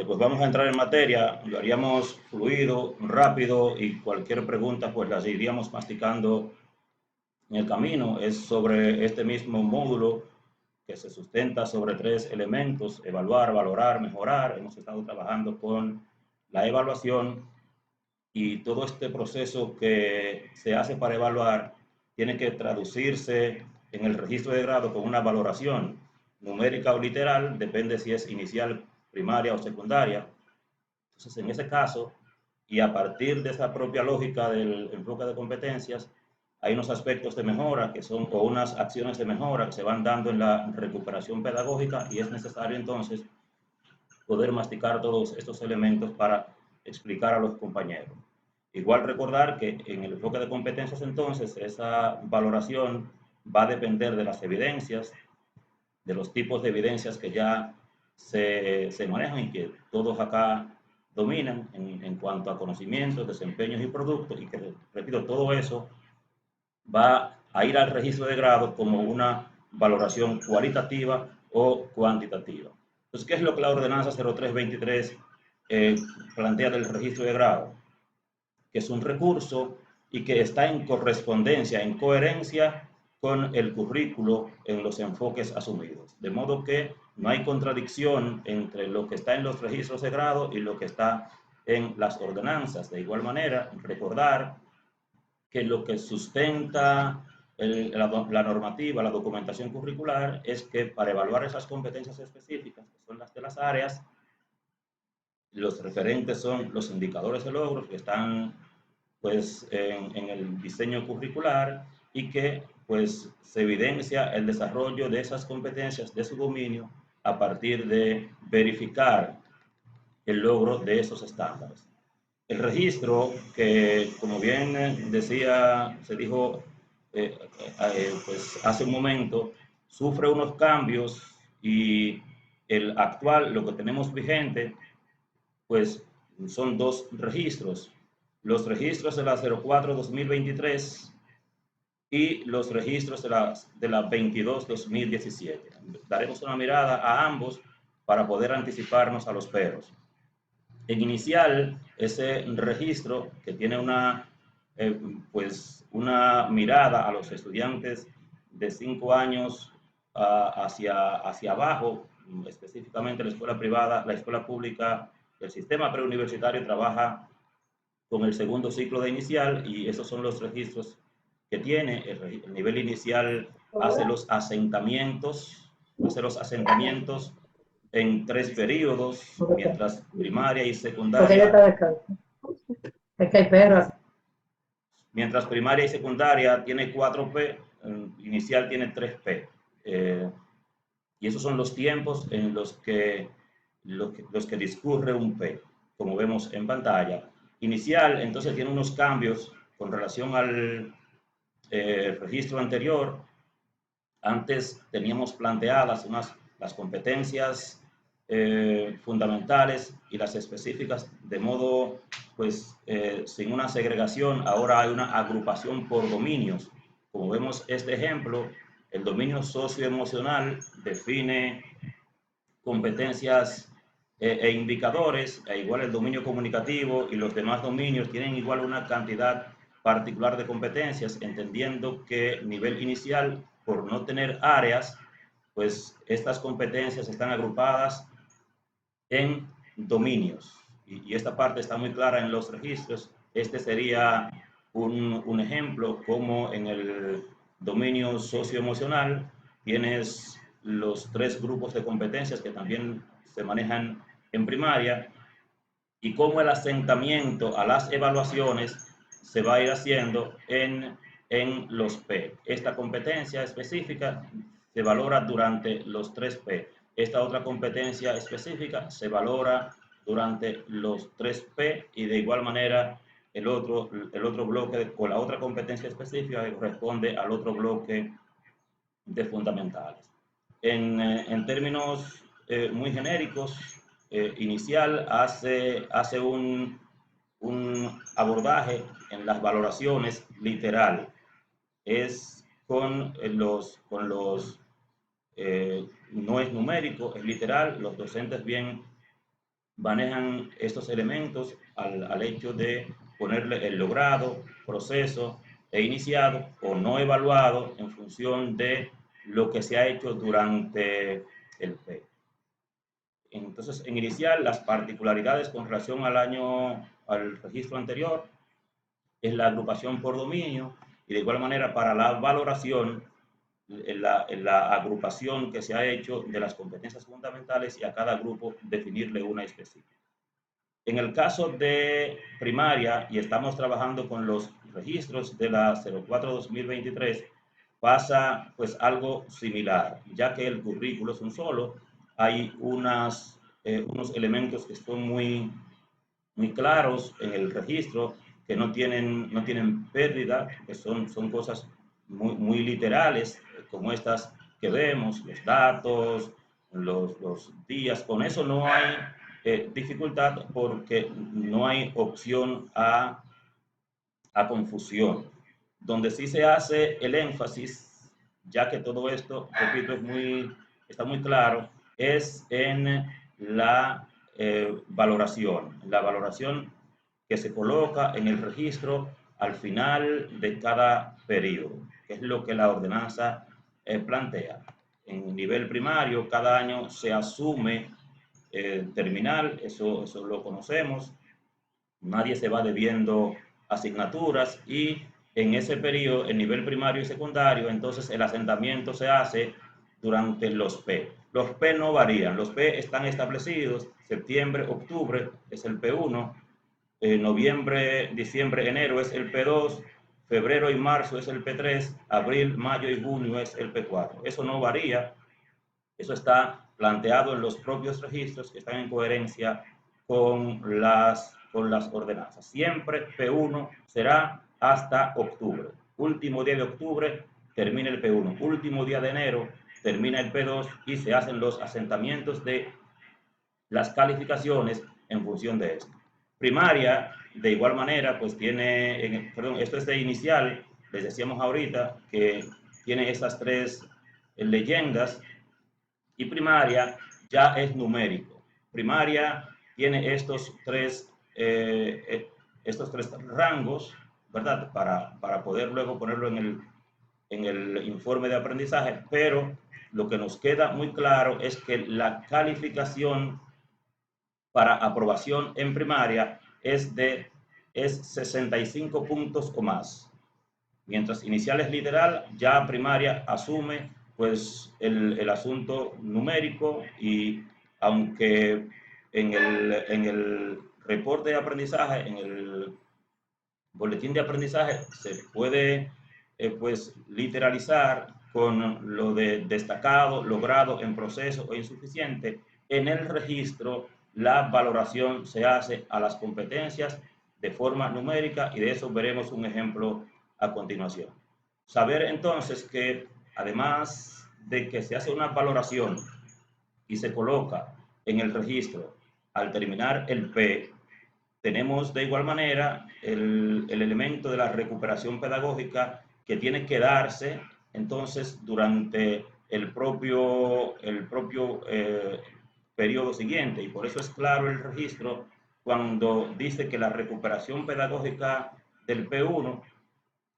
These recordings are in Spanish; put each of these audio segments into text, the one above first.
pues vamos a entrar en materia, lo haríamos fluido, rápido y cualquier pregunta pues las iríamos masticando en el camino. Es sobre este mismo módulo que se sustenta sobre 3 elementos: evaluar, valorar, mejorar. Hemos estado trabajando con la evaluación y todo este proceso que se hace para evaluar tiene que traducirse en el registro de grado con una valoración numérica o literal, depende si es inicial, primaria o secundaria. Entonces, en ese caso, y a partir de esa propia lógica del enfoque de competencias, hay unos aspectos de mejora que son, o unas acciones de mejora que se van dando en la recuperación pedagógica, y es necesario entonces poder masticar todos estos elementos para explicar a los compañeros. Igual recordar que en el enfoque de competencias entonces esa valoración va a depender de las evidencias, de los tipos de evidencias que ya se manejan y que todos acá dominan en cuanto a conocimientos, desempeños y productos, y que, repito, todo eso va a ir al registro de grado como una valoración cualitativa o cuantitativa. Entonces, ¿qué es lo que la ordenanza 0323 plantea del registro de grado? Que es un recurso y que está en correspondencia, en coherencia con el currículo en los enfoques asumidos. De modo que no hay contradicción entre lo que está en los registros de grado y lo que está en las ordenanzas. De igual manera, recordar que lo que sustenta la normativa, la documentación curricular, es que para evaluar esas competencias específicas, que son las de las áreas, los referentes son los indicadores de logros que están pues en el diseño curricular, y que pues se evidencia el desarrollo de esas competencias de su dominio a partir de verificar el logro de esos estándares. El registro, que como bien decía, se dijo pues hace un momento, sufre unos cambios, y el actual, lo que tenemos vigente, pues son 2 registros: los registros de la 04-2023 y los registros de la 22-2017. Daremos una mirada a ambos para poder anticiparnos a los peros. En inicial, ese registro que tiene pues una mirada a los estudiantes de 5 años hacia abajo, específicamente la escuela privada, la escuela pública, el sistema preuniversitario trabaja con el segundo ciclo de inicial, y esos son los registros que tiene. El nivel inicial hace los asentamientos en 3 periodos, mientras primaria y secundaria, es que hay perros. mientras primaria y secundaria tiene 4P, inicial tiene 3P. Y esos son los tiempos en los que discurre un P, como vemos en pantalla. Inicial, entonces, tiene unos cambios con relación al registro anterior. Antes teníamos planteadas las competencias fundamentales y las específicas de modo, pues, sin una segregación. Ahora hay una agrupación por dominios. Como vemos este ejemplo, el dominio socioemocional define competencias e indicadores, e igual el dominio comunicativo y los demás dominios tienen igual una cantidad particular de competencias, entendiendo que nivel inicial, por no tener áreas, pues estas competencias están agrupadas en dominios, y esta parte está muy clara en los registros. Este sería un ejemplo, como en el dominio socioemocional tienes los 3 grupos de competencias que también se manejan en primaria, y cómo el asentamiento a las evaluaciones se va a ir haciendo en los P. Esta competencia específica se valora durante los 3P. Esta otra competencia específica se valora durante los 3P, y de igual manera el otro bloque o la otra competencia específica que corresponde al otro bloque de fundamentales. En términos muy genéricos, inicial hace un abordaje en las valoraciones literal. Es con los no es numérico, es literal. Los docentes bien manejan estos elementos al hecho de ponerle el logrado, proceso e iniciado o no evaluado en función de lo que se ha hecho durante el P. Entonces, en inicial, las particularidades con relación al registro anterior es la agrupación por dominio y de igual manera para la valoración, la agrupación que se ha hecho de las competencias fundamentales y a cada grupo definirle una específica. En el caso de primaria, y estamos trabajando con los registros de la 04-2023, pasa pues algo similar, ya que el currículo es un solo, hay unos elementos que son muy claros en el registro, que no tienen pérdida, que son cosas muy literales, como estas que vemos, los datos, los días. Con eso no hay dificultad porque no hay opción a confusión. Donde sí se hace el énfasis, ya que todo esto, repito, está muy claro, es en la valoración. La valoración que se coloca en el registro al final de cada periodo, que es lo que la ordenanza plantea. En nivel primario, cada año se asume terminal, eso lo conocemos, nadie se va debiendo asignaturas y en ese periodo, en nivel primario y secundario, entonces el asentamiento se hace durante los P. Los P no varían, los P están establecidos, septiembre, octubre es el P1, noviembre, diciembre, enero es el P2, febrero y marzo es el P3, abril, mayo y junio es el P4. Eso no varía, eso está planteado en los propios registros que están en coherencia con las ordenanzas. Siempre P1 será hasta octubre. Último día de octubre termina el P1. Último día de enero termina el P2 y se hacen los asentamientos de las calificaciones en función de esto. Primaria, de igual manera, pues tiene, perdón, esto es de inicial, les decíamos ahorita que tiene estas tres leyendas y primaria ya es numérico. Primaria tiene estos tres rangos, ¿verdad? Para poder luego ponerlo en el informe de aprendizaje, pero lo que nos queda muy claro es que la calificación para aprobación en primaria es 65 puntos o más. Mientras inicial es literal, ya primaria asume pues el asunto numérico y aunque en el reporte de aprendizaje, en el boletín de aprendizaje se puede pues literalizar con lo de destacado, logrado, en proceso o insuficiente, en el registro la valoración se hace a las competencias de forma numérica y de eso veremos un ejemplo a continuación. Saber entonces que además de que se hace una valoración y se coloca en el registro al terminar el P, tenemos de igual manera el elemento de la recuperación pedagógica que tiene que darse entonces durante el propio periodo siguiente y por eso es claro el registro cuando dice que la recuperación pedagógica del P1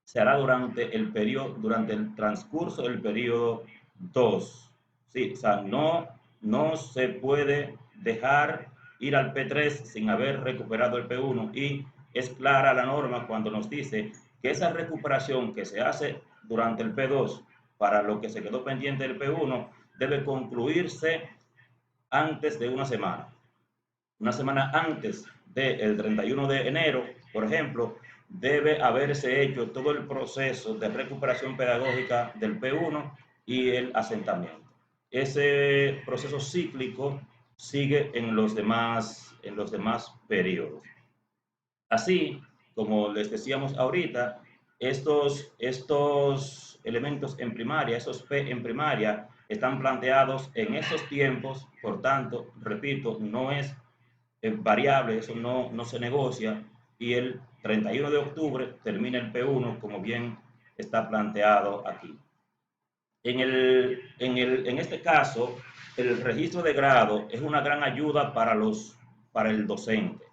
se hará durante el transcurso del periodo 2. Sí, o sea, no se puede dejar ir al P3 sin haber recuperado el P1 y es clara la norma cuando nos dice que esa recuperación que se hace durante el P2 para lo que se quedó pendiente del P1 debe concluirse antes de una semana antes del 31 de enero, por ejemplo, debe haberse hecho todo el proceso de recuperación pedagógica del P1 y el asentamiento. Ese proceso cíclico sigue en los demás periodos. Así, como les decíamos ahorita, estos elementos en primaria, esos P en primaria, están planteados en esos tiempos, por tanto, repito, no es variable, eso no se negocia, y el 31 de octubre termina el P1, como bien está planteado aquí. En este caso, el registro de grado es una gran ayuda para los para el docente,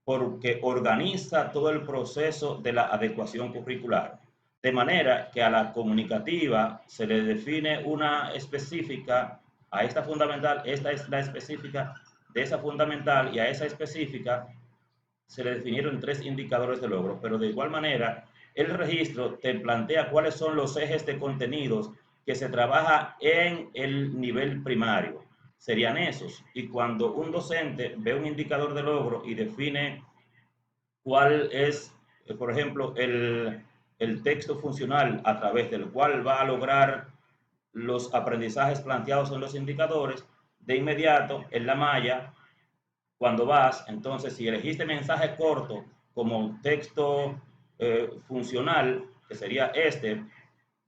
porque organiza todo el proceso de la adecuación curricular. De manera que a la comunicativa se le define una específica, a esta fundamental, esta es la específica de esa fundamental, y a esa específica se le definieron 3 indicadores de logro, pero de igual manera el registro te plantea cuáles son los ejes de contenidos que se trabaja en el nivel primario. Serían esos, y cuando un docente ve un indicador de logro y define cuál es, por ejemplo, el texto funcional a través del cual va a lograr los aprendizajes planteados en los indicadores, de inmediato en la malla, cuando vas, entonces si elegiste mensaje corto como texto funcional, que sería este,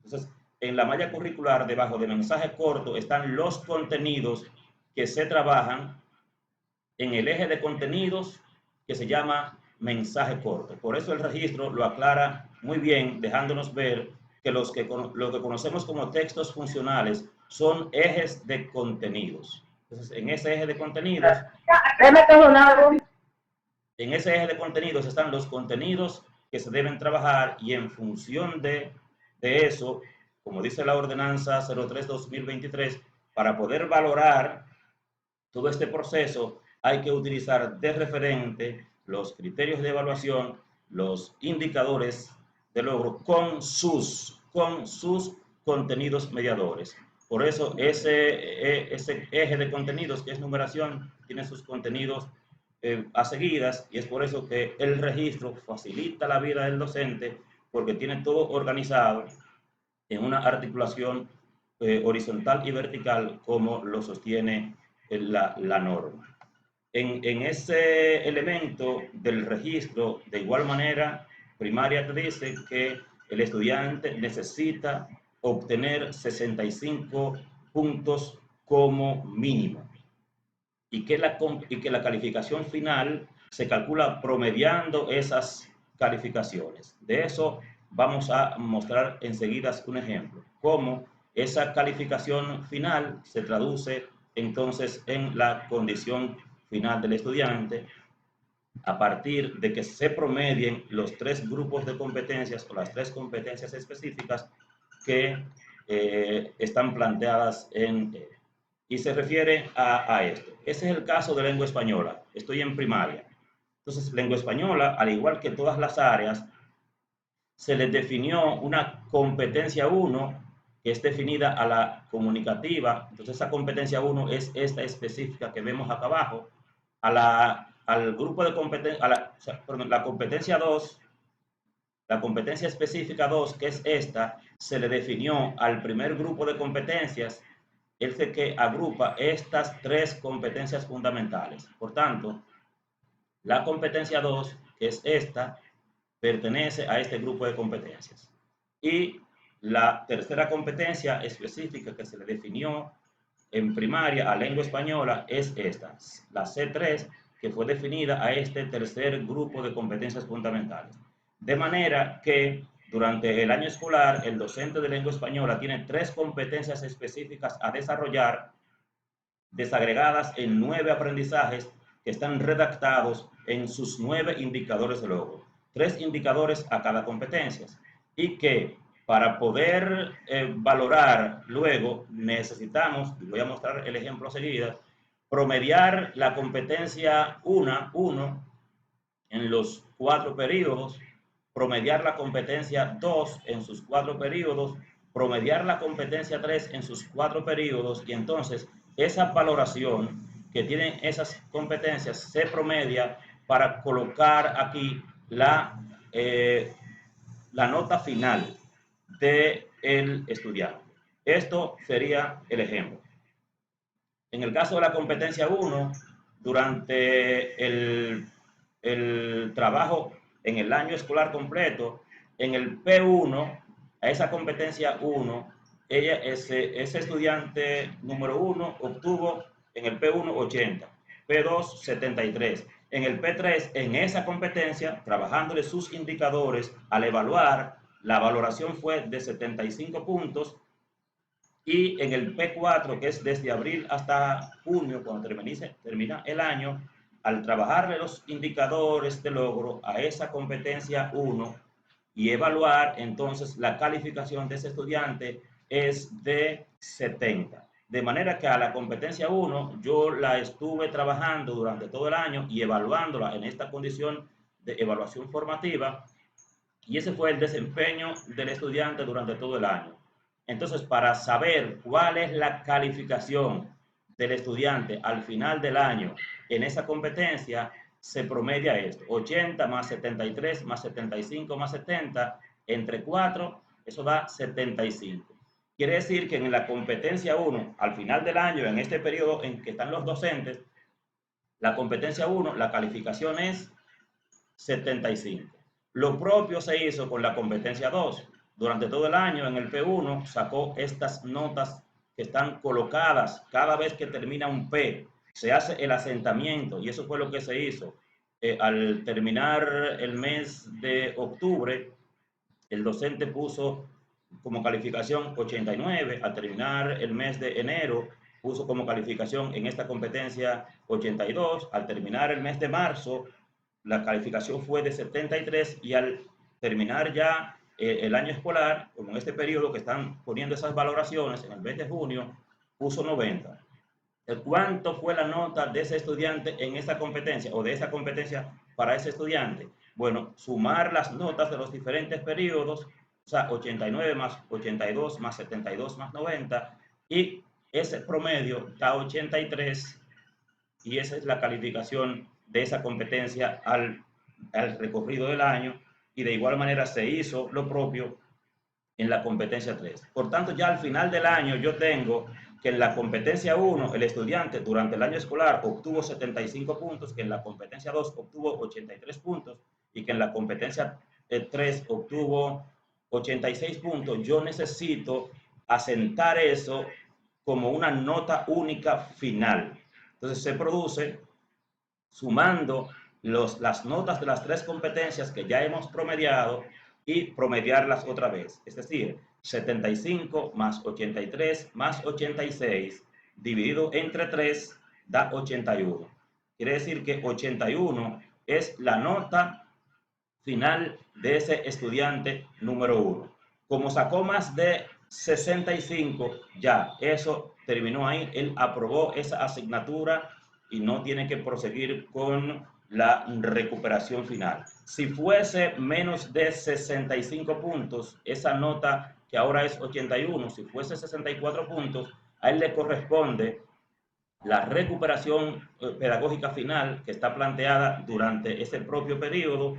entonces en la malla curricular debajo de mensaje corto están los contenidos que se trabajan en el eje de contenidos que se llama mensaje corto. Por eso el registro lo aclara muy bien, dejándonos ver que lo que conocemos como textos funcionales son ejes de contenidos. Entonces, en ese eje de contenidos, en ese eje de contenidos están los contenidos que se deben trabajar, y en función de eso, como dice la ordenanza 03/2023, para poder valorar todo este proceso hay que utilizar de referente los criterios de evaluación, los indicadores de logro con sus contenidos mediadores. Por eso ese eje de contenidos, que es numeración, tiene sus contenidos a seguidas, y es por eso que el registro facilita la vida del docente, porque tiene todo organizado en una articulación horizontal y vertical, como lo sostiene la norma. En ese elemento del registro, de igual manera, primaria te dice que el estudiante necesita obtener 65 puntos como mínimo, y que la calificación final se calcula promediando esas calificaciones. De eso vamos a mostrar enseguida un ejemplo, cómo esa calificación final se traduce entonces en la condición final del estudiante, a partir de que se promedien los 3 grupos de competencias o las 3 competencias específicas que están planteadas y se refiere a esto. Ese es el caso de lengua española. Estoy en primaria. Entonces, lengua española, al igual que todas las áreas, se les definió una competencia 1 que es definida a la comunicativa. Entonces, esa competencia 1 es esta específica que vemos acá abajo. Al grupo de competencia, la competencia 2, la competencia específica 2, que es esta, se le definió al primer grupo de competencias, el que agrupa estas 3 competencias fundamentales. Por tanto, la competencia 2, que es esta, pertenece a este grupo de competencias. Y la tercera competencia específica que se le definió en primaria a lengua española es esta, la C3, que fue definida a este tercer grupo de competencias fundamentales. De manera que durante el año escolar, el docente de lengua española tiene 3 competencias específicas a desarrollar, desagregadas en 9 aprendizajes que están redactados en sus 9 indicadores de logro. 3 indicadores a cada competencia, y que para poder valorar luego necesitamos, y voy a mostrar el ejemplo seguida, promediar la competencia 1 en los 4 periodos, promediar la competencia 2 en sus 4 periodos, promediar la competencia 3 en sus 4 periodos, y entonces esa valoración que tienen esas competencias se promedia para colocar aquí la nota final del estudiante. Esto sería el ejemplo. En el caso de la competencia 1, durante el trabajo en el año escolar completo, en el P1, a esa competencia 1, ese estudiante número 1 obtuvo en el P1 80, P2 73. En el P3, en esa competencia, trabajándole sus indicadores, al evaluar, la valoración fue de 75 puntos, y en el P4, que es desde abril hasta junio, cuando termina el año, al trabajarle los indicadores de logro a esa competencia 1 y evaluar, entonces la calificación de ese estudiante es de 70. De manera que a la competencia 1 yo la estuve trabajando durante todo el año y evaluándola en esta condición de evaluación formativa, y ese fue el desempeño del estudiante durante todo el año. Entonces, para saber cuál es la calificación del estudiante al final del año en esa competencia, se promedia esto: 80 más 73 más 75 más 70, entre 4, eso da 75. Quiere decir que en la competencia 1, al final del año, en este periodo en que están los docentes, la competencia 1, la calificación es 75. Lo propio se hizo con la competencia 2. Durante todo el año en el P1 sacó estas notas que están colocadas cada vez que termina un P. Se hace el asentamiento y eso fue lo que se hizo. Al terminar el mes de octubre, el docente puso como calificación 89. Al terminar el mes de enero, puso como calificación en esta competencia 82. Al terminar el mes de marzo, la calificación fue de 73, y al terminar ya el año escolar, como en este periodo que están poniendo esas valoraciones, en el mes de junio, puso 90. ¿Cuánto fue la nota de ese estudiante en esa competencia o de esa competencia para ese estudiante? Bueno, sumar las notas de los diferentes periodos, o sea, 89 más 82 más 72 más 90, y ese promedio da 83, y esa es la calificación de esa competencia al recorrido del año, y de igual manera se hizo lo propio en la competencia 3. Por tanto, ya al final del año yo tengo que en la competencia 1 el estudiante durante el año escolar obtuvo 75 puntos, que en la competencia 2 obtuvo 83 puntos y que en la competencia 3 obtuvo 86 puntos. Yo necesito asentar eso como una nota única final. Entonces se produce sumando las notas de las 3 competencias que ya hemos promediado y promediarlas otra vez. Es decir, 75 más 83 más 86 dividido entre 3 da 81. Quiere decir que 81 es la nota final de ese estudiante número 1. Como sacó más de 65, ya eso terminó ahí. Él aprobó esa asignatura y no tiene que proseguir con la recuperación final. Si fuese menos de 65 puntos, esa nota que ahora es 81, si fuese 64 puntos, a él le corresponde la recuperación pedagógica final que está planteada durante ese propio periodo,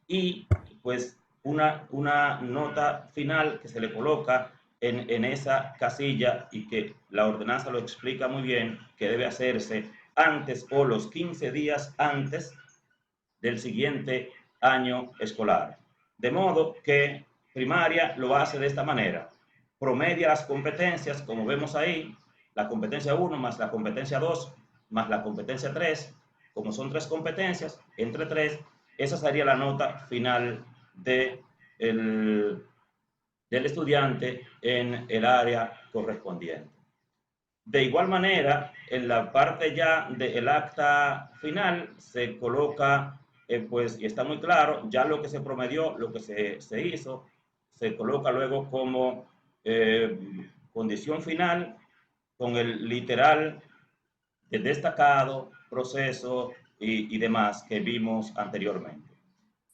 y pues una nota final que se le coloca en esa casilla, y que la ordenanza lo explica muy bien, que debe hacerse antes o los 15 días antes del siguiente año escolar. De modo que primaria lo hace de esta manera: promedia las competencias, como vemos ahí, la competencia 1 más la competencia 2 más la competencia 3, como son 3 competencias, entre 3, esa sería la nota final del estudiante en el área correspondiente. De igual manera, en la parte ya del acta final se coloca, pues, y está muy claro, ya lo que se promedió, lo que se hizo, se coloca luego como condición final, con el literal de destacado, proceso y demás que vimos anteriormente.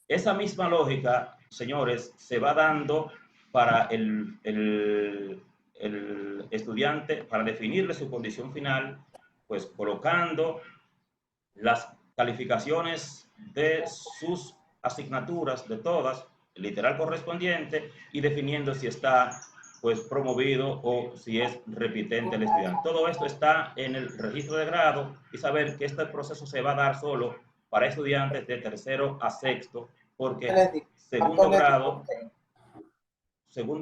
Esa misma lógica, señores, se va dando para el estudiante, para definirle su condición final, pues colocando las calificaciones de sus asignaturas, de todas, el literal correspondiente, y definiendo si está pues promovido o si es repitente el estudiante. Todo esto está en el registro de grado, y saber que este proceso se va a dar solo para estudiantes de tercero a sexto, porque segundo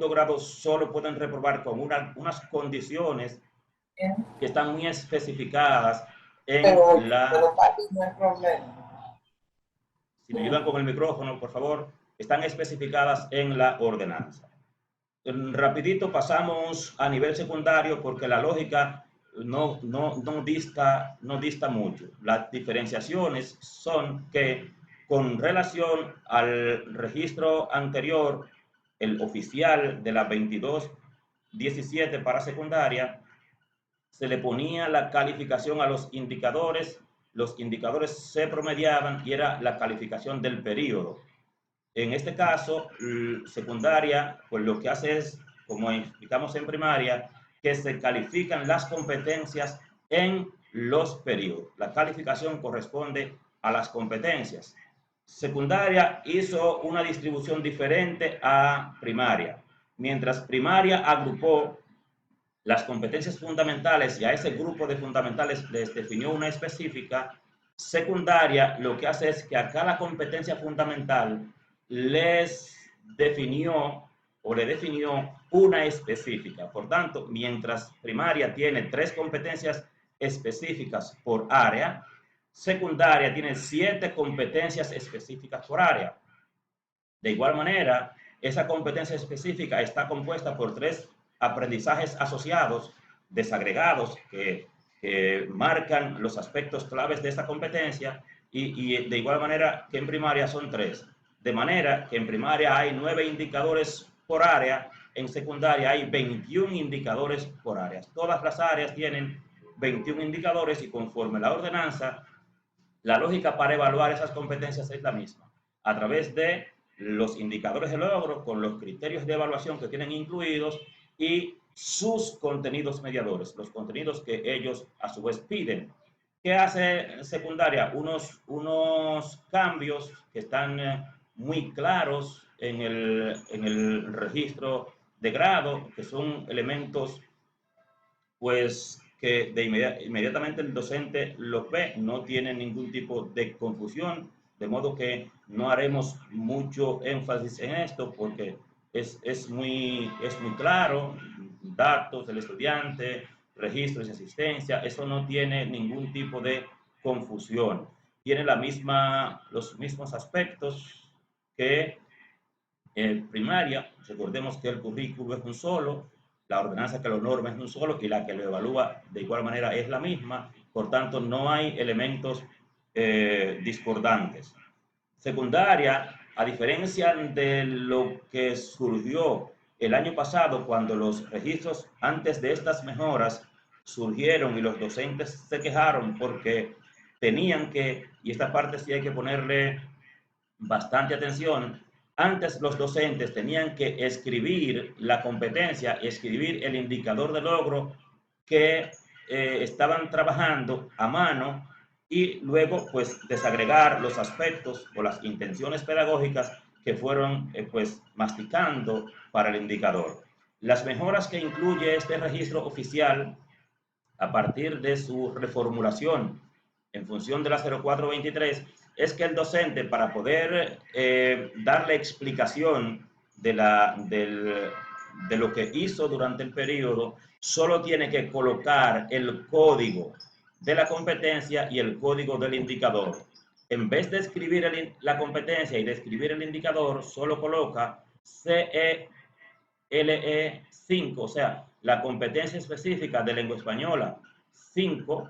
grado solo pueden reprobar con unas condiciones que están muy especificadas en la... Si me ayudan con el micrófono, por favor, están especificadas en la ordenanza. Rapidito pasamos a nivel secundario, porque la lógica no dista mucho. Las diferenciaciones son que con relación al registro anterior, el oficial de la 2217 para secundaria, se le ponía la calificación a los indicadores se promediaban y era la calificación del periodo. En este caso, secundaria, pues lo que hace es, como explicamos en primaria, que se califican las competencias en los periodos. La calificación corresponde a las competencias. Secundaria hizo una distribución diferente a primaria. Mientras primaria agrupó las competencias fundamentales y a ese grupo de fundamentales les definió una específica, secundaria lo que hace es que a cada competencia fundamental les definió o le definió una específica. Por tanto, mientras primaria tiene 3 competencias específicas por área, secundaria tiene 7 competencias específicas por área. De igual manera, esa competencia específica está compuesta por 3 aprendizajes asociados, desagregados, que marcan los aspectos claves de esta competencia y de igual manera que en primaria son 3. De manera que en primaria hay 9 indicadores por área, en secundaria hay 21 indicadores por áreas. Todas las áreas tienen 21 indicadores y conforme la ordenanza, la lógica para evaluar esas competencias es la misma. A través de los indicadores de logro con los criterios de evaluación que tienen incluidos y sus contenidos mediadores, los contenidos que ellos a su vez piden. ¿Qué hace secundaria? Unos cambios que están muy claros en el registro de grado, que son elementos pues que inmediatamente el docente los ve, no tiene ningún tipo de confusión, de modo que no haremos mucho énfasis en esto porque es muy claro, datos del estudiante, registros y asistencia, eso no tiene ningún tipo de confusión. Tiene los mismos aspectos que primaria. Recordemos que el currículo es un solo, la ordenanza que lo norma es un solo y la que lo evalúa de igual manera es la misma, por tanto no hay elementos discordantes. Secundaria, a diferencia de lo que surgió el año pasado cuando los registros antes de estas mejoras surgieron y los docentes se quejaron porque tenían que, y esta parte sí hay que ponerle bastante atención, antes los docentes tenían que escribir la competencia, escribir el indicador de logro que estaban trabajando a mano y luego pues desagregar los aspectos o las intenciones pedagógicas que fueron pues masticando para el indicador. Las mejoras que incluye este registro oficial a partir de su reformulación en función de la 0423 es que el docente, para poder darle explicación de lo que hizo durante el periodo, solo tiene que colocar el código de la competencia y el código del indicador. En vez de escribir la competencia y de escribir el indicador, solo coloca CELE5, o sea, la competencia específica de lengua española 5,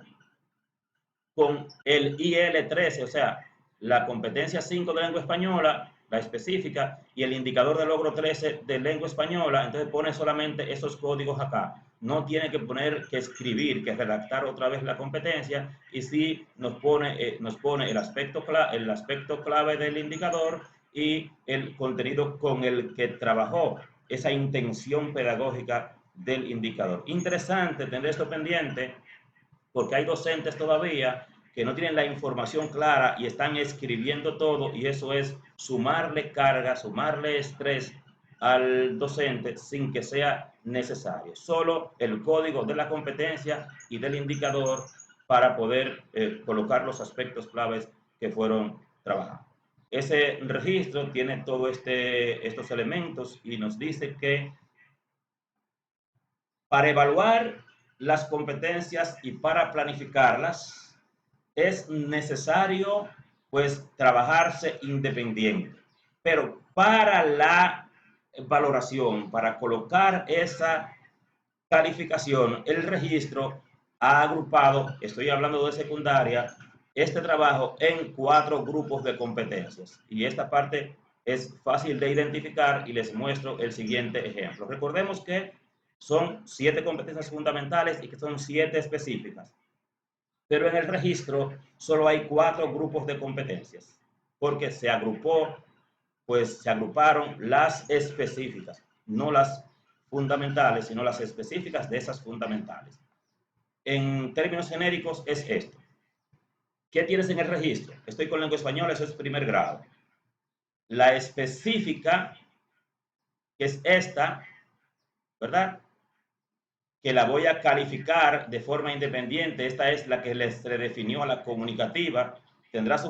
con el IL13, o sea, la competencia 5 de lengua española, la específica, y el indicador de logro 13 de lengua española, entonces pone solamente esos códigos acá. No tiene que escribir, que redactar otra vez la competencia, y sí nos pone el aspecto clave del indicador y el contenido con el que trabajó, esa intención pedagógica del indicador. Interesante tener esto pendiente, porque hay docentes todavía que no tienen la información clara y están escribiendo todo, y eso es sumarle carga, sumarle estrés al docente sin que sea necesario. Solo el código de la competencia y del indicador para poder colocar los aspectos claves que fueron trabajando. Ese registro tiene todos estos elementos y nos dice que para evaluar las competencias y para planificarlas es necesario pues trabajarse independiente, pero para la valoración, para colocar esa calificación, el registro ha agrupado, estoy hablando de secundaria, este trabajo en 4 grupos de competencias. Y esta parte es fácil de identificar y les muestro el siguiente ejemplo. Recordemos que son 7 competencias fundamentales y que son 7 específicas. Pero en el registro solo hay 4 grupos de competencias, porque se agrupó, pues se agruparon las específicas, no las fundamentales, sino las específicas de esas fundamentales. En términos genéricos es esto. ¿Qué tienes en el registro? Estoy con lengua española, eso es primer grado. La específica, que es esta, ¿verdad? Que la voy a calificar de forma independiente. Esta es la que se definió a la comunicativa. Tendrá su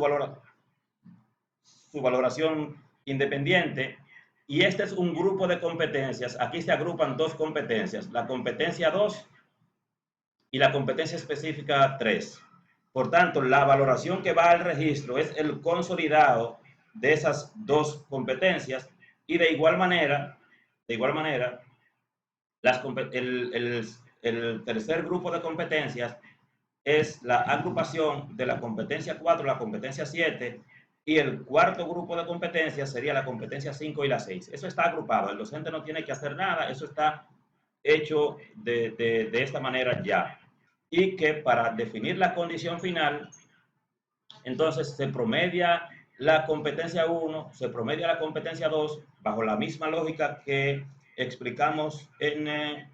valoración independiente. Y este es un grupo de competencias. Aquí se agrupan 2 competencias. La competencia 2 y la competencia específica 3. Por tanto, la valoración que va al registro es el consolidado de esas 2 competencias y de igual manera, el tercer grupo de competencias es la agrupación de la competencia 4, la competencia 7 y el cuarto grupo de competencias sería la competencia 5 y la 6. Eso está agrupado, el docente no tiene que hacer nada, eso está hecho de esta manera ya. Y que para definir la condición final, entonces se promedia la competencia 1, se promedia la competencia 2, bajo la misma lógica que explicamos en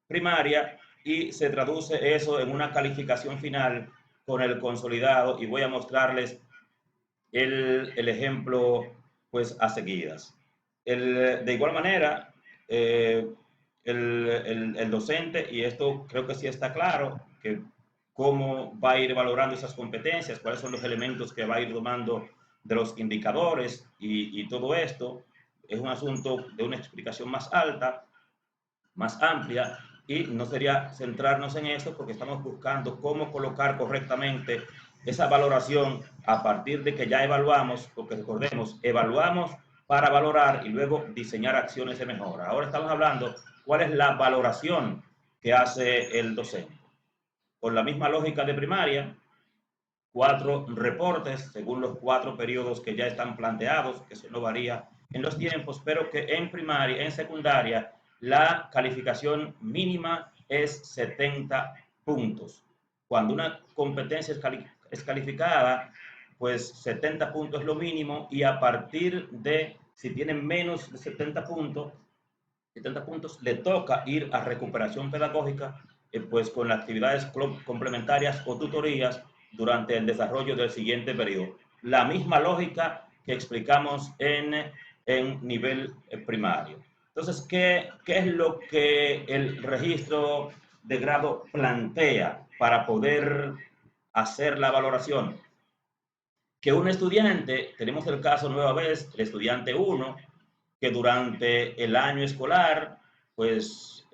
primaria, y se traduce eso en una calificación final con el consolidado, y voy a mostrarles el ejemplo pues a seguidas. De igual manera, el docente, y esto creo que sí está claro, que cómo va a ir valorando esas competencias, cuáles son los elementos que va a ir tomando de los indicadores y todo esto, es un asunto de una explicación más alta, más amplia, y no sería centrarnos en esto porque estamos buscando cómo colocar correctamente esa valoración a partir de que ya evaluamos, porque recordemos, evaluamos para valorar y luego diseñar acciones de mejora. Ahora estamos hablando cuál es la valoración que hace el docente. Con la misma lógica de primaria, 4 reportes según los 4 periodos que ya están planteados, que eso no varía en los tiempos, pero que en primaria, en secundaria, la calificación mínima es 70 puntos. Cuando una competencia es calificada, pues 70 puntos es lo mínimo, y a partir de, si tienen menos de 70 puntos, le toca ir a recuperación pedagógica, pues con actividades complementarias o tutorías durante el desarrollo del siguiente periodo. La misma lógica que explicamos en nivel primario. Entonces, ¿qué es lo que el registro de grado plantea para poder hacer la valoración? Que un estudiante, tenemos el caso nueva vez, el estudiante 1, que durante el año escolar, pues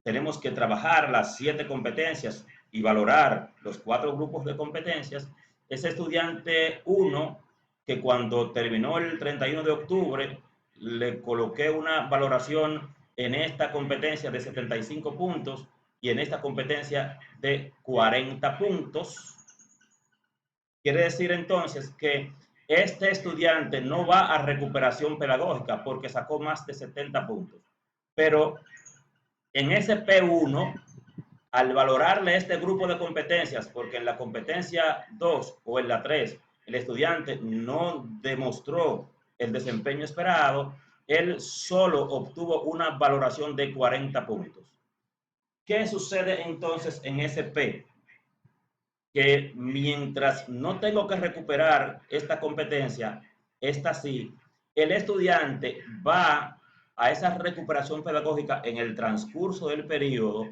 tenemos que trabajar las 7 competencias y valorar los 4 grupos de competencias. Ese estudiante 1, que cuando terminó el 31 de octubre, le coloqué una valoración en esta competencia de 75 puntos y en esta competencia de 40 puntos. Quiere decir entonces que este estudiante no va a recuperación pedagógica porque sacó más de 70 puntos. Pero en ese P1, al valorarle este grupo de competencias, porque en la competencia 2 o en la 3 el estudiante no demostró el desempeño esperado, él solo obtuvo una valoración de 40 puntos. ¿Qué sucede entonces en ese P? Que mientras no tengo que recuperar esta competencia, esta sí, el estudiante va a esa recuperación pedagógica en el transcurso del periodo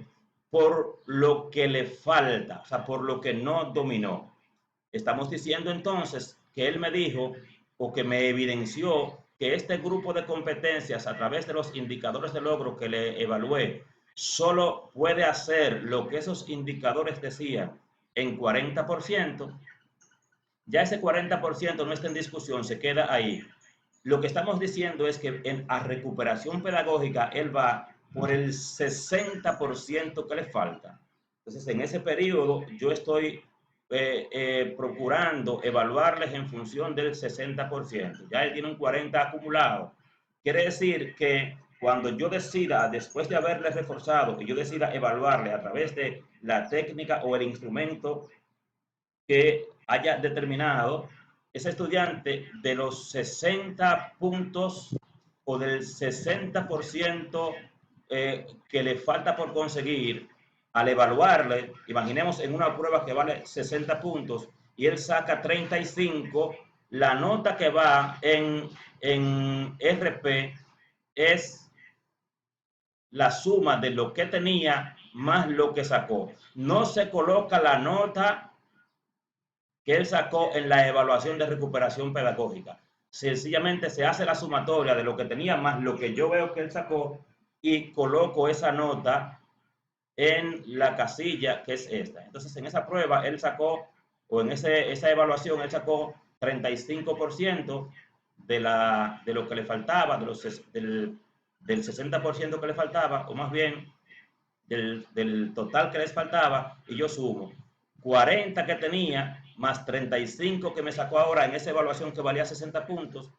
por lo que le falta, o sea, por lo que no dominó. Estamos diciendo entonces que él me dijo o que me evidenció que este grupo de competencias, a través de los indicadores de logro que le evalué, solo puede hacer lo que esos indicadores decían en 40%, ya ese 40% no está en discusión, se queda ahí. Lo que estamos diciendo es que a recuperación pedagógica él va por el 60% que le falta. Entonces, en ese periodo yo estoy procurando evaluarles en función del 60%. Ya él tiene un 40% acumulado. Quiere decir que cuando yo decida, después de haberles reforzado, y yo decida evaluarle a través de la técnica o el instrumento que haya determinado, ese estudiante de los 60 puntos o del 60% que le falta por conseguir, al evaluarle, imaginemos en una prueba que vale 60 puntos y él saca 35, la nota que va en RP es la suma de lo que tenía más lo que sacó. No se coloca la nota que él sacó en la evaluación de recuperación pedagógica. Sencillamente se hace la sumatoria de lo que tenía más lo que yo veo que él sacó y coloco esa nota en la casilla que es esta. Entonces, en esa prueba él sacó, o en esa evaluación él sacó 35% de lo que le faltaba, del 60% que le faltaba, o más bien del total que les faltaba, y yo sumo 40 que tenía más 35 que me sacó ahora en esa evaluación que valía 60 puntos.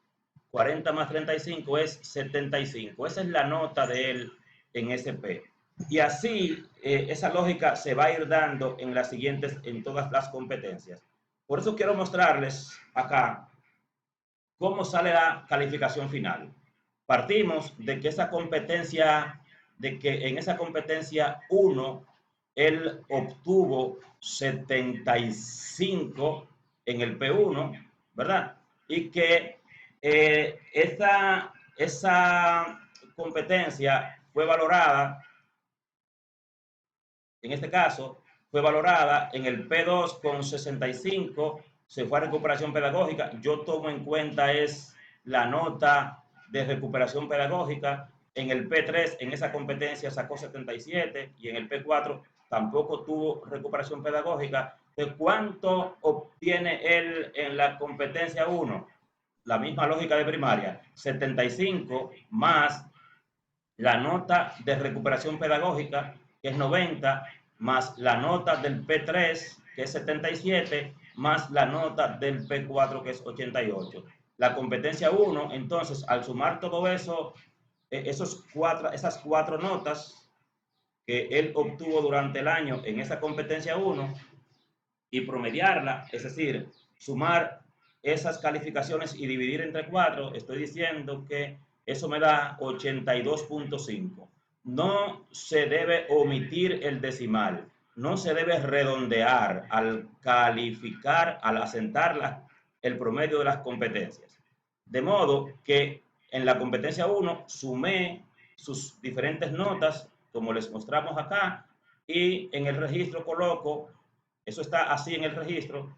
40 más 35 es 75. Esa es la nota de él en SP. Y así esa lógica se va a ir dando en las siguientes, en todas las competencias. Por eso quiero mostrarles acá cómo sale la calificación final. Partimos de que esa competencia, de que en esa competencia 1 él obtuvo 75 en el P1, ¿verdad? Y que esa competencia fue valorada, en este caso, fue valorada en el P2 con 65, se fue a recuperación pedagógica. Yo tomo en cuenta es la nota de recuperación pedagógica. En el P3, en esa competencia, sacó 77 y en el P4 tampoco tuvo recuperación pedagógica. ¿De cuánto obtiene él en la competencia 1? La misma lógica de primaria, 75 más la nota de recuperación pedagógica, que es 90, más la nota del P3, que es 77, más la nota del P4, que es 88. La competencia 1, entonces, al sumar todo eso, esas cuatro notas que él obtuvo durante el año en esa competencia 1 y promediarla, es decir, sumar esas calificaciones y dividir entre 4, estoy diciendo que eso me da 82.5. No se debe omitir el decimal, no se debe redondear al calificar, al asentar el promedio de las competencias. De modo que en la competencia 1 sumé sus diferentes notas, como les mostramos acá, y en el registro coloco, eso está así en el registro,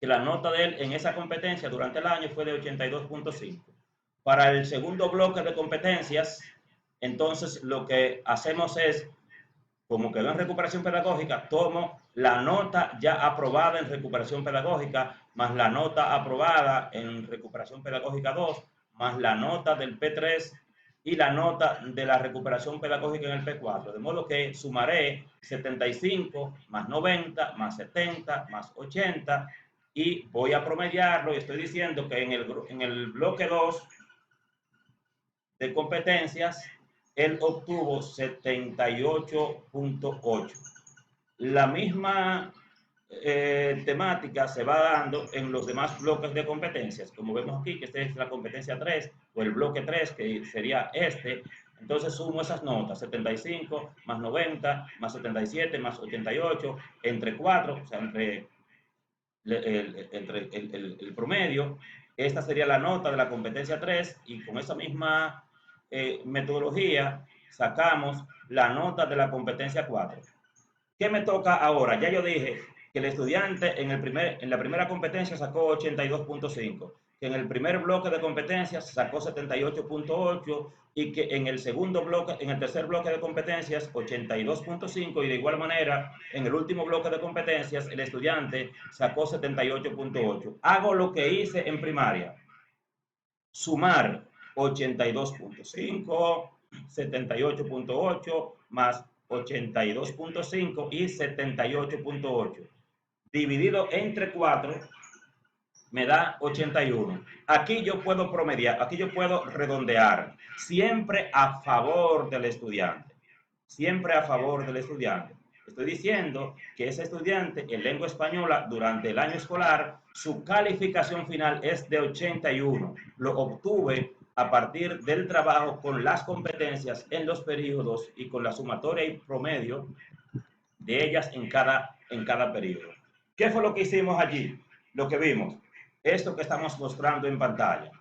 que la nota de él en esa competencia durante el año fue de 82.5. Para el segundo bloque de competencias, entonces lo que hacemos es, como quedó en recuperación pedagógica, tomo la nota ya aprobada en recuperación pedagógica, más la nota aprobada en recuperación pedagógica 2, más la nota del P3 y la nota de la recuperación pedagógica en el P4. De modo que sumaré 75 más 90 más 70 más 80 y voy a promediarlo y estoy diciendo que en el bloque 2 de competencias él obtuvo 78.8. La misma temática se va dando en los demás bloques de competencias, como vemos aquí, que esta es la competencia 3 o el bloque 3, que sería este. Entonces sumo esas notas, 75 más 90 más 77 más 88, entre 4, o sea, entre el promedio. Esta sería la nota de la competencia 3 y con esa misma metodología sacamos la nota de la competencia 4. ¿Qué me toca ahora? Ya yo dije que el estudiante en la primera competencia sacó 82.5, que en el primer bloque de competencias sacó 78.8 y que en el segundo bloque, en el tercer bloque de competencias 82.5 y de igual manera en el último bloque de competencias el estudiante sacó 78.8. Hago lo que hice en primaria, sumar 82.5, 78.8 más 82.5 y 78.8. Dividido entre 4 me da 81. Aquí yo puedo promediar, aquí yo puedo redondear, siempre a favor del estudiante. Siempre a favor del estudiante. Estoy diciendo que ese estudiante en lengua española durante el año escolar, su calificación final es de 81. Lo obtuve a partir del trabajo con las competencias en los periodos y con la sumatoria y promedio de ellas en cada periodo. ¿Qué fue lo que hicimos allí? Lo que vimos, esto que estamos mostrando en pantalla.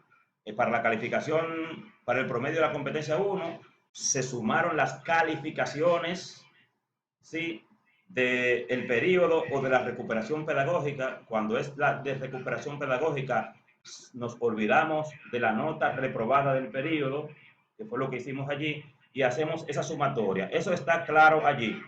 Para la calificación, para el promedio de la competencia 1, se sumaron las calificaciones, ¿sí?, del periodo o de la recuperación pedagógica. Cuando es la de recuperación pedagógica, nos olvidamos de la nota reprobada del periodo, que fue lo que hicimos allí, y hacemos esa sumatoria. Eso está claro allí,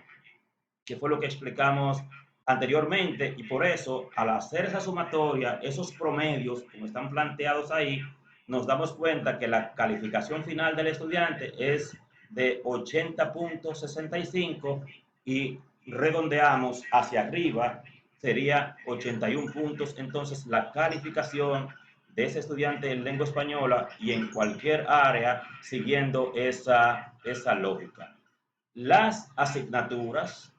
que fue lo que explicamos anteriormente, y por eso, al hacer esa sumatoria, esos promedios, como están planteados ahí, nos damos cuenta que la calificación final del estudiante es de 80.65 y redondeamos hacia arriba, sería 81 puntos. Entonces, la calificación de ese estudiante en lengua española y en cualquier área siguiendo esa lógica. Las asignaturas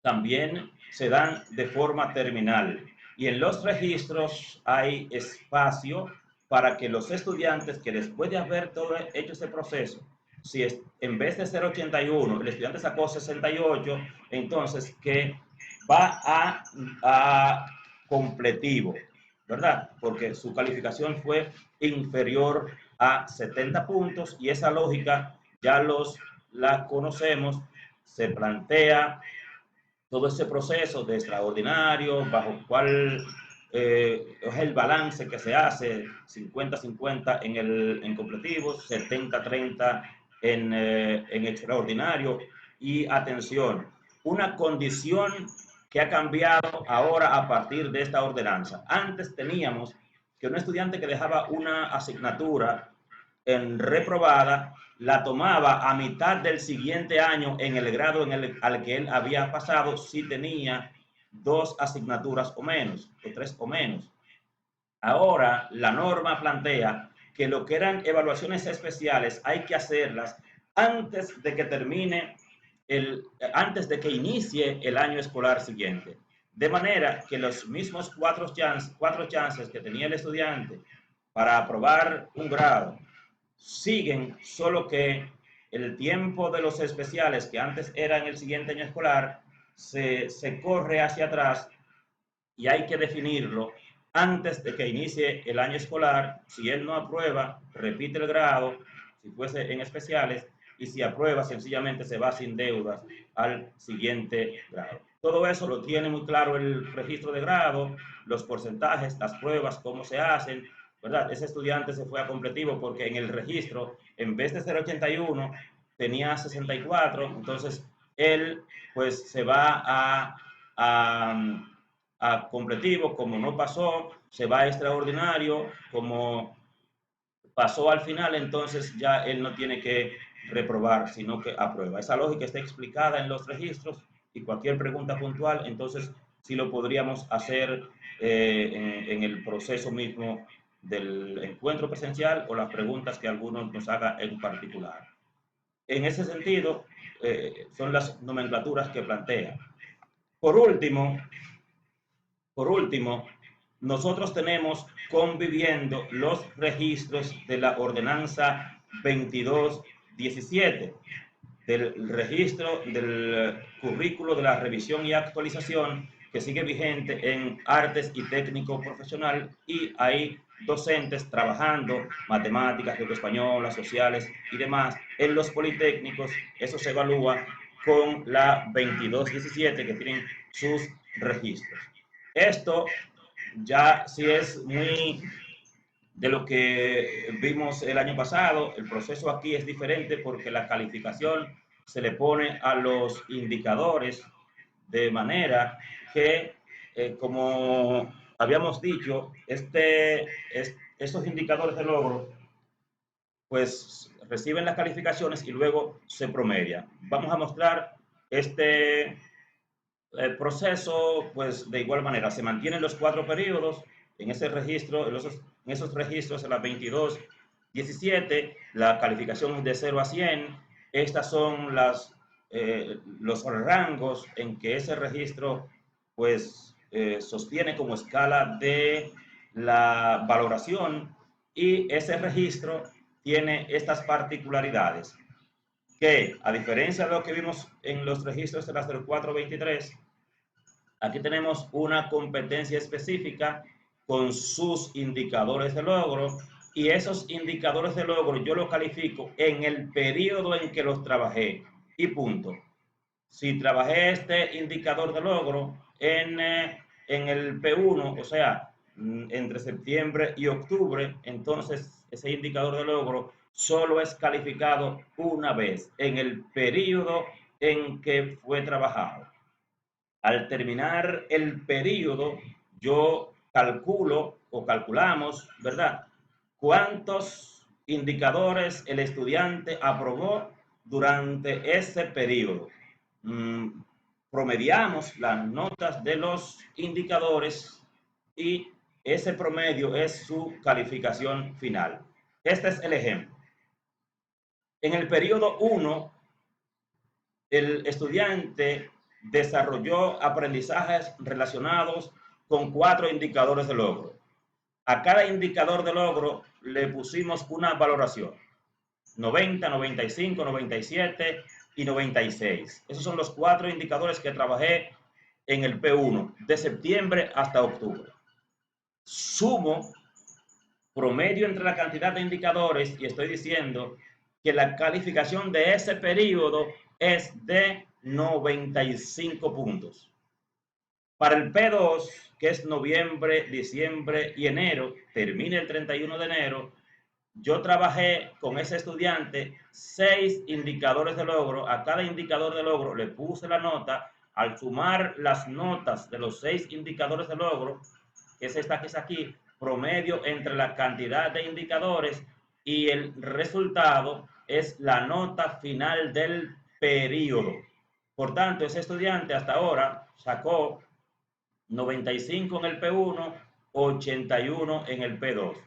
también se dan de forma terminal y en los registros hay espacio para que los estudiantes que después de haber todo hecho ese proceso, si es, en vez de ser 81, el estudiante sacó 68, entonces que va a completivo, ¿verdad? Porque su calificación fue inferior a 70 puntos y esa lógica ya la conocemos, se plantea todo ese proceso de extraordinario, bajo cuál es el balance que se hace, 50-50 en completivos, 70-30 en extraordinario. Y atención, una condición que ha cambiado ahora a partir de esta ordenanza. Antes teníamos que un estudiante que dejaba una asignatura en reprobada, la tomaba a mitad del siguiente año en el grado al que él había pasado si tenía 2 asignaturas o menos, o 3 o menos. Ahora la norma plantea que lo que eran evaluaciones especiales hay que hacerlas antes de que termine antes de que inicie el año escolar siguiente. De manera que los mismos 4 chances que tenía el estudiante para aprobar un grado siguen, solo que el tiempo de los especiales, que antes era en el siguiente año escolar, se corre hacia atrás y hay que definirlo antes de que inicie el año escolar. Si él no aprueba, repite el grado, si fuese en especiales, y si aprueba, sencillamente se va sin deudas al siguiente grado. Todo eso lo tiene muy claro el registro de grado, los porcentajes, las pruebas, cómo se hacen, ¿verdad? Ese estudiante se fue a completivo porque en el registro, en vez de ser 81, tenía 64, entonces él pues se va a completivo. Como no pasó, se va a extraordinario. Como pasó al final, entonces ya él no tiene que reprobar, sino que aprueba. Esa lógica está explicada en los registros y cualquier pregunta puntual, entonces sí lo podríamos hacer en el proceso mismo del encuentro presencial o las preguntas que algunos nos haga en particular. En ese sentido, son las nomenclaturas que plantea. Por último, nosotros tenemos conviviendo los registros de la ordenanza 2217, del registro del currículo de la revisión y actualización que sigue vigente en artes y técnico profesional, y hay docentes trabajando matemáticas, lengua española, sociales y demás en los politécnicos. Eso se evalúa con la 2217 que tienen sus registros. Esto ya sí es muy de lo que vimos el año pasado. El proceso aquí es diferente porque la calificación se le pone a los indicadores de manera que, como habíamos dicho, estos indicadores de logro pues reciben las calificaciones y luego se promedia. Vamos a mostrar este proceso, pues de igual manera, se mantienen los 4 periodos en ese registro, en esos registros, en las 22, 17, la calificación es de 0 a 100. Estas son los rangos en que ese registro, pues, sostiene como escala de la valoración, y ese registro tiene estas particularidades que, a diferencia de lo que vimos en los registros de la 0423, aquí tenemos una competencia específica con sus indicadores de logro, y esos indicadores de logro yo los califico en el periodo en que los trabajé y punto. Si trabajé este indicador de logro en el P1, o sea, entre septiembre y octubre, entonces ese indicador de logro solo es calificado una vez, en el periodo en que fue trabajado. Al terminar el periodo, yo calculo o calculamos, ¿verdad?, cuántos indicadores el estudiante aprobó durante ese periodo. Promediamos las notas de los indicadores y ese promedio es su calificación final. Este es el ejemplo. En el periodo 1, el estudiante desarrolló aprendizajes relacionados con 4 indicadores de logro. A cada indicador de logro le pusimos una valoración: 90, 95, 97 y 96. Esos son los 4 indicadores que trabajé en el P1, de septiembre hasta octubre. Sumo promedio entre la cantidad de indicadores y estoy diciendo que la calificación de ese periodo es de 95 puntos. Para el P2, que es noviembre, diciembre y enero, termina el 31 de enero, yo trabajé con ese estudiante 6 indicadores de logro. A cada indicador de logro le puse la nota. Al sumar las notas de los 6 indicadores de logro, que es esta que es aquí, promedio entre la cantidad de indicadores y el resultado es la nota final del periodo. Por tanto, ese estudiante hasta ahora sacó 95 en el P1, 81 en el P2.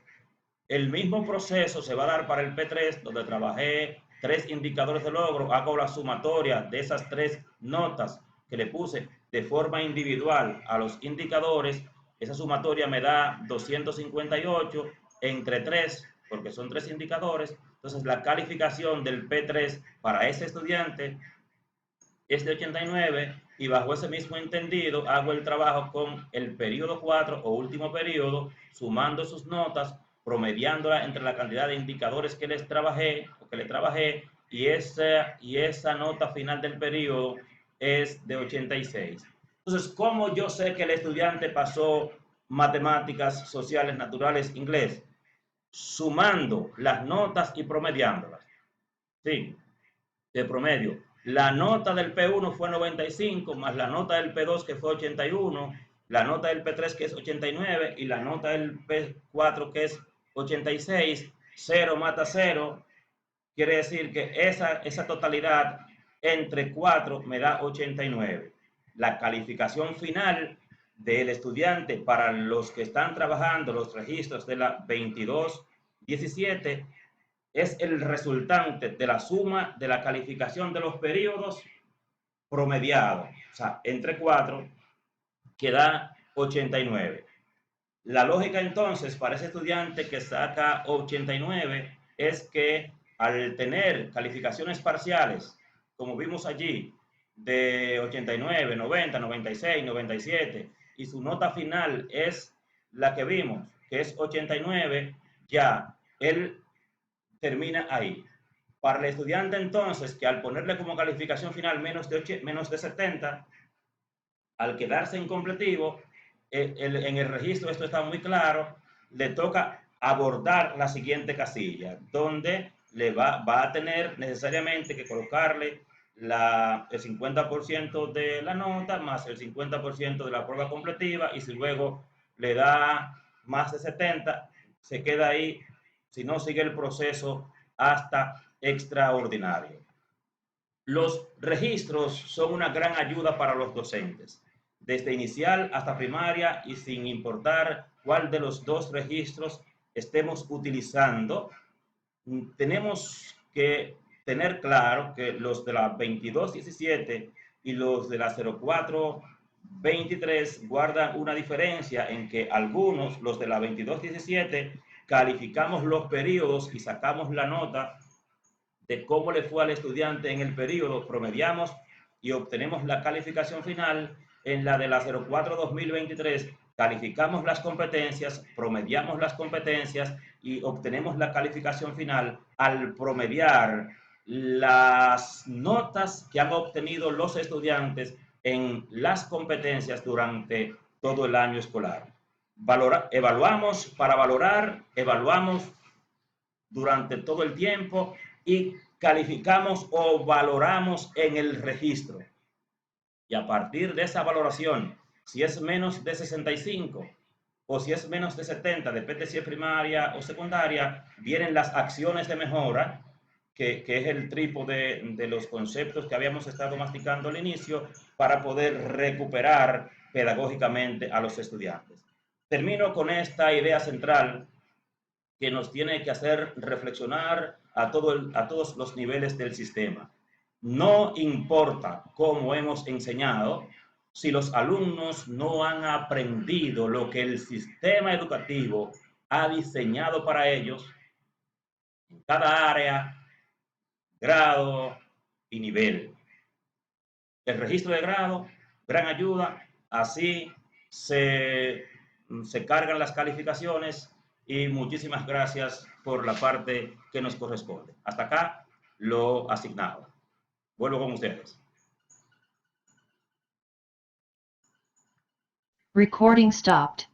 El mismo proceso se va a dar para el P3, donde trabajé 3 indicadores de logro, hago la sumatoria de esas 3 notas que le puse de forma individual a los indicadores. Esa sumatoria me da 258 entre 3, porque son 3 indicadores. Entonces la calificación del P3 para ese estudiante es de 89, y bajo ese mismo entendido hago el trabajo con el periodo 4 o último periodo, sumando sus notas, promediándola entre la cantidad de indicadores que les trabajé o que le trabajé, y esa nota final del periodo es de 86. Entonces, ¿cómo yo sé que el estudiante pasó matemáticas, sociales, naturales, inglés? Sumando las notas y promediándolas. Sí, de promedio. La nota del P1 fue 95, más la nota del P2 que fue 81, la nota del P3 que es 89 y la nota del P4 que es 86. 0 mata 0, quiere decir que esa totalidad entre 4 me da 89. La calificación final del estudiante para los que están trabajando los registros de la 22-17 es el resultante de la suma de la calificación de los periodos promediados, o sea, entre 4, que da 89. La lógica entonces para ese estudiante que saca 89 es que al tener calificaciones parciales, como vimos allí, de 89, 90, 96, 97, y su nota final es la que vimos, que es 89, ya él termina ahí. Para el estudiante entonces, que al ponerle como calificación final menos de 70, al quedarse incompletivo, en el registro esto está muy claro, le toca abordar la siguiente casilla, donde le va a tener necesariamente que colocarle el 50% de la nota más el 50% de la prueba completiva, y si luego le da más de 70, se queda ahí. Si no, sigue el proceso hasta extraordinario. Los registros son una gran ayuda para los docentes, desde inicial hasta primaria, y sin importar cuál de los dos registros estemos utilizando, tenemos que tener claro que los de la 2217 y los de la 0423 guardan una diferencia en que algunos, los de la 2217, calificamos los periodos y sacamos la nota de cómo le fue al estudiante en el periodo, promediamos y obtenemos la calificación final. En la de la 04-2023 calificamos las competencias, promediamos las competencias y obtenemos la calificación final al promediar las notas que han obtenido los estudiantes en las competencias durante todo el año escolar. Evaluamos para valorar, evaluamos durante todo el tiempo y calificamos o valoramos en el registro. Y a partir de esa valoración, si es menos de 65 o si es menos de 70, depende si es primaria o secundaria, vienen las acciones de mejora, que es el trípode de los conceptos que habíamos estado masticando al inicio, para poder recuperar pedagógicamente a los estudiantes. Termino con esta idea central que nos tiene que hacer reflexionar a todos los niveles del sistema. No importa cómo hemos enseñado, si los alumnos no han aprendido lo que el sistema educativo ha diseñado para ellos, en cada área, grado y nivel. El registro de grado, gran ayuda, así se cargan las calificaciones, y muchísimas gracias por la parte que nos corresponde. Hasta acá lo asignado. Vuelvo con ustedes. Recording stopped.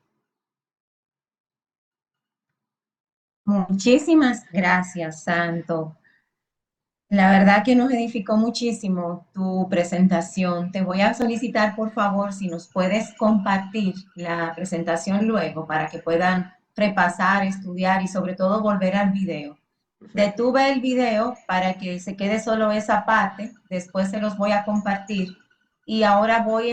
Muchísimas gracias, Santo. La verdad que nos edificó muchísimo tu presentación. Te voy a solicitar, por favor, si nos puedes compartir la presentación luego para que puedan repasar, estudiar y sobre todo volver al video. Detuve el video para que se quede solo esa parte, después se los voy a compartir y ahora voy